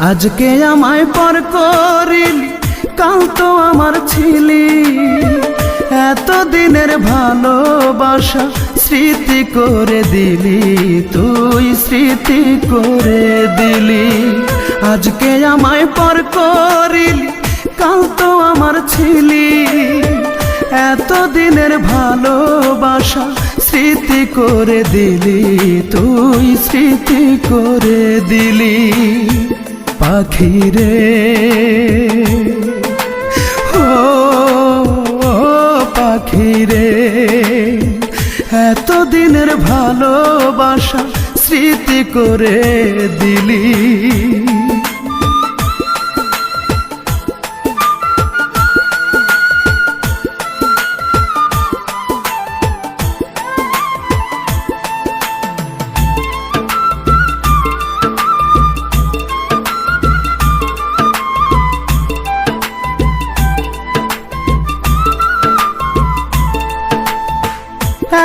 আজকে আমায় পর করিলি, কাল তো আমার ছিলি। এত দিনের ভালোবাসা স্মৃতি করে দিলি, তুই স্মৃতি করে দিলি। আজকে আমায় পর করিলি, কাল তো আমার ছিলি। এত দিনের ভালোবাসা স্মৃতি করে দিলি, তুই স্মৃতি করে দিলি। পাখি রে ও পাখি রে, এত দিনের ভালোবাসা স্মৃতি করে দিলি।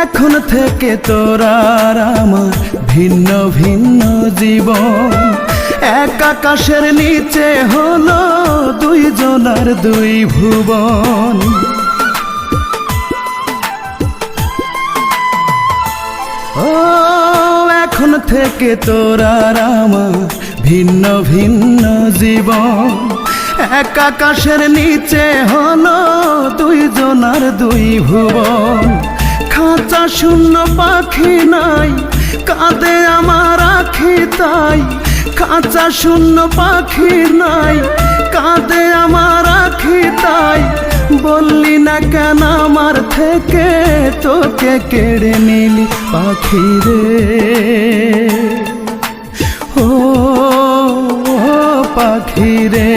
এখন থেকে তোর আর আমার ভিন্ন ভিন্ন জীবন। এক আকাশের নিচে হলো দুইজনার দুই ভুবন। ও এখন থেকে তোর আর আমার ভিন্ন ভিন্ন জীবন। এক আকাশের নিচে হলো দুইজনার দুই ভুবন। খাঁচা শূন্য পাখি নাই, কাঁদে আমার আখি তাই। খাঁচা শূন্য পাখি নাই, কাঁদে আমার আখি তাই। বললি না কেন আমার থেকে, তোকে কেড়ে নিলি পাখি রে। ও পাখি রে,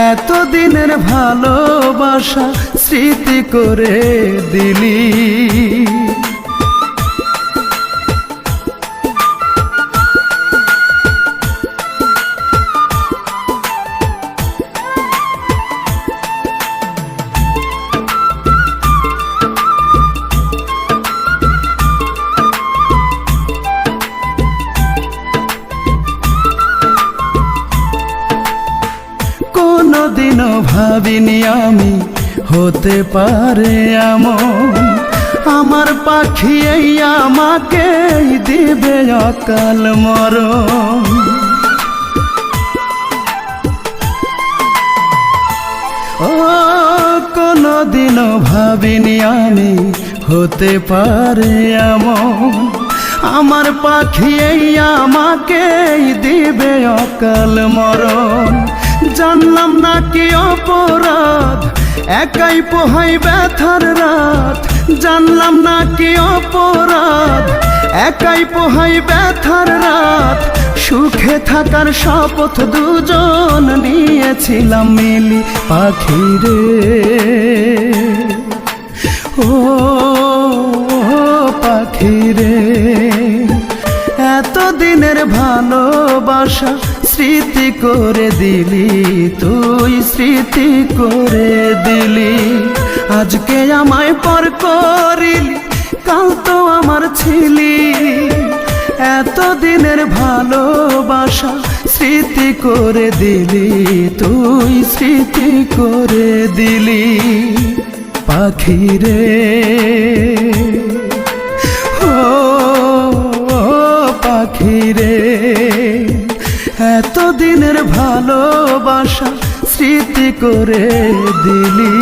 এত দিনের ভালোবাসা স্মৃতি করে দিলি। কোনদিনও ভাবিনি আমি হতে পারে এমন। আমার পাখি এই আমাকে দিবে অকাল মরণ। ও কোনদিনও ভাবিনি আমি হতে পারে এমন। আমার পাখি এই আমাকে দিবে অকাল মরণ। জানলাম না কি অপরাধ, একাই পোহাই ব্যথার রাত। জানলাম না কি অপরাধ, একাই পোহাই ব্যথার রাত। সুখে থাকার শপথ দুজন নিয়েছিলাম মিলি পাখি রে। ও পাখি রে, এত দিনের ভালোবাসা স্মৃতি করে দিলি, তুই স্মৃতি করে দিলি। আজকে আমায় পর করিলি, কাল তো আমার ছিলি। এত দিনের ভালোবাসা স্মৃতি করে দিলি, তুই স্মৃতি করে দিলি। পাখি রে ও পাখি রে, এত দিনের ভালোবাসা স্মৃতি করে দিলি।